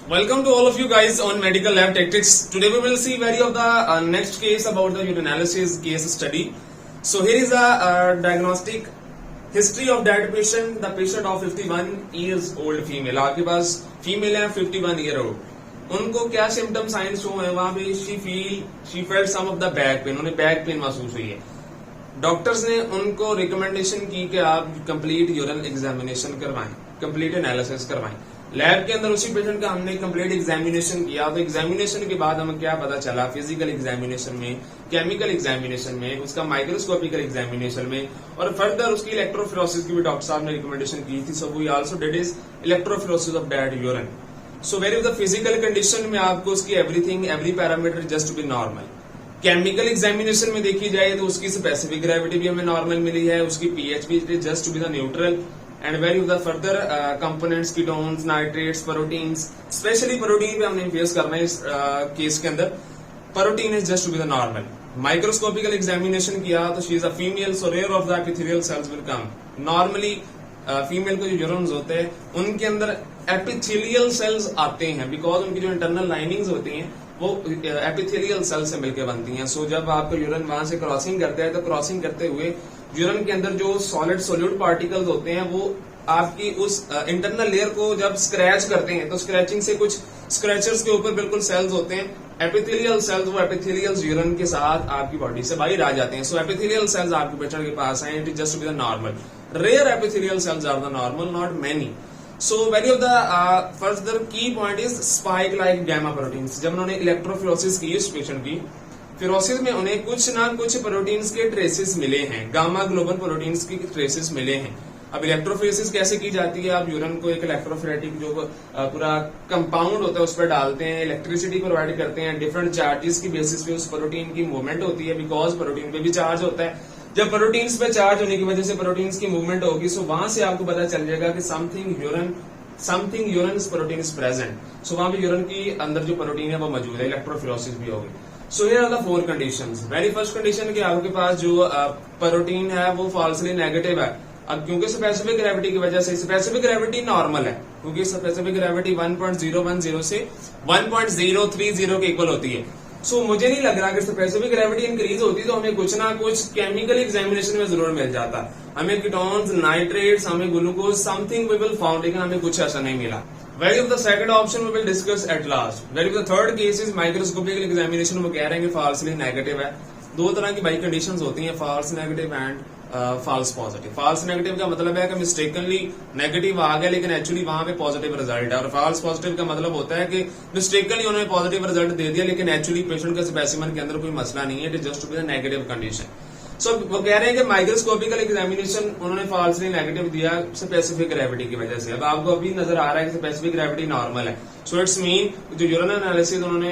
Welcome to all of you guys on Medical Lab Tactics. Today we will see very of the next case about the urinalysis case study. So here is a diagnostic history of that patient. The patient of 51 years old female. आपके पास female है 51 year old. उनको क्या symptom science show है वहां पे she felt some of the back pain. उन्हें back pain महसूस हुई है. डॉक्टर्स ने उनको रिकमेंडेशन की कि आप कंप्लीट यूरिन एग्जामिनेशन करवाएं, कंप्लीट एनालिसिस करवाएं. लैब के अंदर उसी पेशेंट का हमने कंप्लीट एग्जामिनेशन किया. तो एग्जामिनेशन के बाद हमें क्या पता चला, फिजिकल एग्जामिनेशन में, केमिकल एग्जामिनेशन में, उसका माइक्रोस्कोपिकल एग्जामिनेशन में, और फर्दर उसकी इलेक्ट्रोफिरोसिस की भी डॉक्टर साहब ने रिकमेंडेशन की थी. So we also did is electrophoresis of that urine. So very the physical condition में आपको उसकी everything, every parameter just to be normal. Chemical examination में देखी जाए तो उसकी स्पेसिफिक ग्रेविटी भी हमें नॉर्मल मिली है, उसकी पीएच भी just to be the neutral, and very of the further components, ketones, nitrates, proteins. Specially protein पे हमने फेस करना है इस केस के अंदर. Protein is just to be the normal. Microscopical examination किया तो she is a female, so rare of the epithelial cells will come. Normally female को जो यूरिन्स होते हैं उनके अंदर एपिथेलियल सेल्स आते हैं, बिकॉज उनकी जो इंटरनल लाइनिंग्स होती हैं वो एपिथेलियल सेल से मिलकर बनती हैं. सो जब आपका यूरिन वहां से क्रॉसिंग करता है तो क्रॉसिंग करते हुए यूरिन के अंदर जो सॉलिड सोल्यूट पार्टिकल्स होते हैं वो आपकी उस इंटरनल लेयर को जब स्क्रैच करते हैं तो स्क्रैचिंग से कुछ स्क्रैचर्स के ऊपर बिल्कुल सेल्स होते हैं एपिथेलियल सेल्स. वो एपिथेलियल यूरिन के साथ आपकी बॉडी से बाहर आ जाते हैं. सो एपिथेलियल सेल्स आपके पेशेंट के पास हैं. It is just be the normal. Rare epithelial cells are the normal, not many. So very of the further key point is spike like gamma proteins. जब उन्होंने इलेक्ट्रोफिरोसिस की इस पेशेंट की, फिरोसिस में उन्हें कुछ ना कुछ प्रोटीन्स के ट्रेसेस मिले हैं, गामा ग्लोबल प्रोटीन्स के ट्रेसेस मिले हैं. अब इलेक्ट्रोफिरोसिस कैसे की जाती है? आप यूरिन को एक इलेक्ट्रोफिरेटिक जो पूरा कंपाउंड होता है उस पर डालते हैं, इलेक्ट्रिसिटी प्रोवाइड करते हैं, डिफरेंट चार्जेस की बेसिस पे उस प्रोटीन की मूवमेंट होती है, बिकॉज प्रोटीन पे भी चार्ज होता है. जब प्रोटीन्स पे चार्ज होने की वजह से प्रोटीन्स की मूवमेंट होगी, सो वहां से आपको पता चल जाएगा कि something urine protein is present. So वहां पे यूरिन की अंदर जो प्रोटीन है वो मौजूद है, इलेक्ट्रोफिरोसिस भी होगी. So here are the 4 conditions. Very first condition कि आपके पास जो प्रोटीन है वो फॉल्सली नेगेटिव है. अब क्योंकि स्पेसिफिक ग्रेविटी की वजह से, स्पेसिफिक ग्रेविटी नॉर्मल है क्योंकि स्पेसिफिक ग्रेविटी 1.010 से 1.030 के इक्वल होती है. सो मुझे नहीं लग रहा कि स्पेसिफिक ग्रेविटी इंक्रीज होती तो हमें कुछ ना कुछ केमिकल एग्जामिनेशन में जरूर मिल जाता. हमें कीटोन्स, नाइट्रेट्स, हमें glucose, something we will found, लेकिन हमें कुछ ऐसा नहीं मिला. Value of the second option we will discuss at last. Value of the third case is microscopical examination. वो कह रहे हैं कि फॉल्सली नेगेटिव है. 2 तरह की बाई कंडीशंस होती हैं, false negative and false positive. False negative का मतलब है कि मिस्टेकनली नेगेटिव आ गया लेकिन एक्चुअली वहां पे पॉजिटिव रिजल्ट है, और फॉल्स पॉजिटिव का मतलब होता है कि मिस्टेकनली उन्होंने पॉजिटिव रिजल्ट दे दिया लेकिन एक्चुअली पेशेंट के स्पेसिमेन के अंदर कोई मसला नहीं है. It is just to be the negative condition. So वो कह रहे हैं कि माइक्रोस्कोपिकल एग्जामिनेशन उन्होंने फॉल्सली नेगेटिव दिया स्पेसिफिक ग्रेविटी की वजह से. अब आपको अभी नजर आ रहा है कि स्पेसिफिक ग्रेविटी नॉर्मल है. सो इट्स मीन जो यूरिन एनालिसिस उन्होंने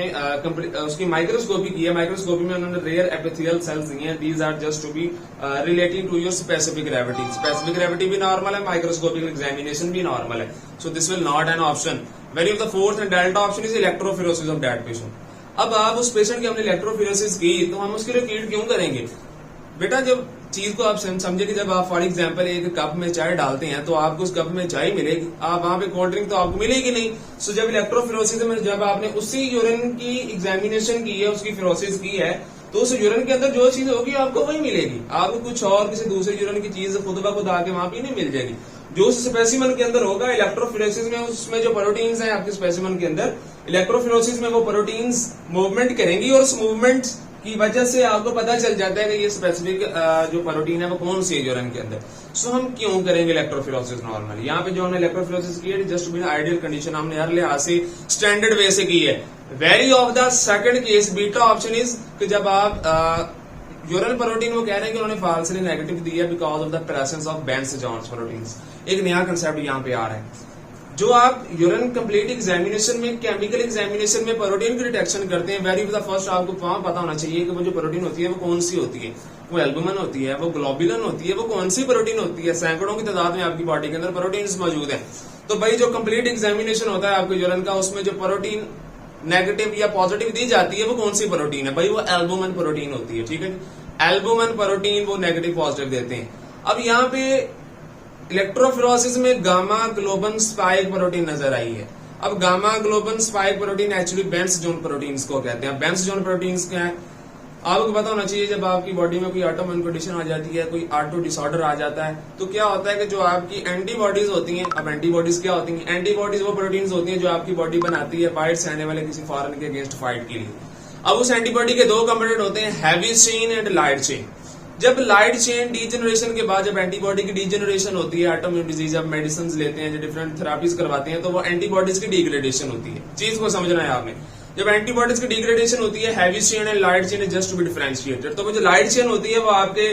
उसकी माइक्रोस्कोपी की है, माइक्रोस्कोपी में उन्होंने रेयर एपिथेलियल सेल्स दी हैं. These are just to be relating to your specific gravity. Specific gravity भी नॉर्मल है, माइक्रोस्कोपिकल एग्जामिनेशन भी नॉर्मल है. So this will not an option. Value of the fourth and delta option is electrophoresis of that patient. अब आप उस patient की हमने इलेक्ट्रोफिरोसिस की तो हम उसकी रिपीट क्यों करेंगे? बेटा जब चीज को आप समझे कि जब आप फॉर एग्जाम्पल एक कप में चाय डालते हैं तो आपको उस कप में चाय मिलेगी, आप वहां पे कोल्ड ड्रिंक तो आपको मिलेगी नहीं. सो जब इलेक्ट्रोफिरोसिस में जब आपने उसी यूरिन की एग्जामिनेशन की है, उसकी फिरोसिस की है, तो उस यूरिन के अंदर जो चीज होगी आपको वही मिलेगी. आपको कुछ और किसी दूसरे यूरिन की चीज खुद ब खुद आके वहां पे नहीं मिल जाएगी. जो उस स्पेसिमन के अंदर होगा इलेक्ट्रोफिरोसिस में, उसमें जो प्रोटीन्स हैं आपके स्पेसिमन के अंदर, इलेक्ट्रोफिरोसिस में वो प्रोटीन्स मूवमेंट करेंगी और उस मूवमेंट की वजह से आपको पता चल जाता है कि ये स्पेसिफिक जो प्रोटीन है वो कौन सी है यूरिन के अंदर. सो हम क्यों करेंगे इलेक्ट्रोफिरोसिस नॉर्मल? यहाँ पे जो हमने इलेक्ट्रोफिरोसिस की है जस्ट बिन आइडियल कंडीशन हमने हर लिहाज से स्टैंडर्ड वे से की है. Very of the second case beta option is कि जब आप यूरिन प्रोटीन, वो कह रहे हैं कि उन्होंने फॉल्सली नेगेटिव दी है because of the presence of Bence Jones proteins. एक नया कंसेप्ट यहाँ पे आ रहा है. जो आप यूरिन कंप्लीट एग्जामिनेशन में, केमिकल एग्जामिनेशन में प्रोटीन की डिटेक्शन करते हैं, वेरी द फर्स्ट आपको वहां पता होना चाहिए कि वो जो प्रोटीन होती है वो कौन सी होती है. वो एल्बुमिन होती है, वो ग्लोबुलिन होती है, वो कौन सी प्रोटीन होती है. सैकड़ों की तादाद में आपकी बॉडी के अंदर प्रोटीन्स मौजूद है. तो भाई जो कंप्लीट एग्जामिनेशन होता है आपके यूरिन का, उसमें जो प्रोटीन नेगेटिव या पॉजिटिव दी जाती है वो कौन सी प्रोटीन है? भाई वो एल्बुमिन प्रोटीन होती है. ठीक है, एल्बुमिन प्रोटीन वो नेगेटिव पॉजिटिव देते हैं. अब यहाँ पे इलेक्ट्रोफिरोसिस में गामा ग्लोबन स्पाइक प्रोटीन नजर आई है. अब गामा ग्लोबन स्पाइक प्रोटीन एक्चुअली बेंस जोन प्रोटीन्स को कहते हैं। बेंस जोन प्रोटीन्स क्या है आपको पता होना चाहिए। जब आपकी बॉडी में कोई ऑटोइम्यून कंडीशन आ जाती है, कोई ऑटो डिसऑर्डर आ जाता है, तो क्या होता है कि जो आपकी एंटीबॉडीज होती हैं, अब एंटीबॉडीज क्या होती हैं? एंटीबॉडीज वो प्रोटीन्स होती हैं जो आपकी बॉडी बनाती है बाहर से आने वाले किसी फॉरेन के अगेंस्ट फाइट के लिए। अब उस एंटीबॉडी के दो कंपोनेंट होते हैं, heavy chain and light chain. जब लाइट चेन डीजेनरेशन के बाद जब एंटीबॉडी की डीजेनरेशन होती है, ऑटोइम्यून डिजीज, अब मेडिसिन लेते हैं, जो डिफरेंट थेरापीज करवाते हैं, तो वो एंटीबॉडीज की डिग्रेडेशन होती है। चीज को समझना है आपने। जब एंटीबॉडीज की डिग्रेडेशन होती है, heavy chain and light chain just to be differentiated. तो वो जो लाइट चेन होती है वो आपके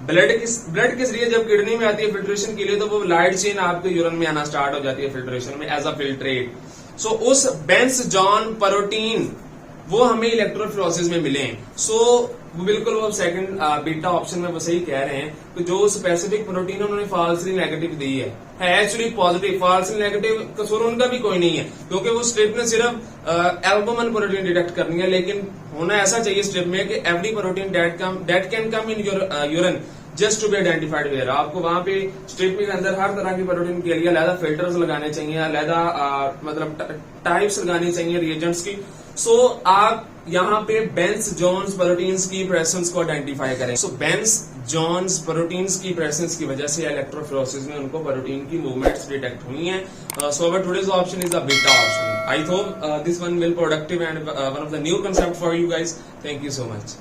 ब्लड के जरिए जब किडनी में आती है फिल्ट्रेशन के लिए, तो वो लाइट चेन आपके यूरिन में आना स्टार्ट हो जाती है फिल्ट्रेशन में एज अ फिल्ट्रेट। सो उस बेंस जॉन प्रोटीन वो हमें इलेक्ट्रोफोरेसिस में मिले हैं। सो वो बिल्कुल वो सेकंड बीटा ऑप्शन में वो सही कह रहे हैं कि जो स्पेसिफिक प्रोटीन उन्होंने फॉल्सली नेगेटिव दी है एक्चुअली पॉजिटिव। फॉल्सली नेगेटिव कसूर उनका भी कोई नहीं है, क्योंकि वो स्ट्रिप ने सिर्फ एल्बुमिन प्रोटीन डिटेक्ट करनी है। लेकिन होना ऐसा चाहिए स्ट्रिप में कि every protein that can come in your urine just to be identified where. आपको वहां पे स्ट्रिप के अंदर हर तरह की प्रोटीन के लिए अलहदा फिल्टर्स लगाने चाहिए, अलहदा मतलब टाइप्स लगानी चाहिए रिएजेंट्स की। सो आप यहाँ पे बेंस जोन्स प्रोटीन्स की प्रेजेंस को आइडेंटिफाई करें। सो बेंस जोन्स प्रोटीन्स की प्रेजेंस की वजह से इलेक्ट्रोफोरेसिस में उनको प्रोटीन की मूवमेंट्स डिटेक्ट हुई हैं। So our today's option is the beta option. I hope this one will productive and one of the new concept for you guys. Thank you so much.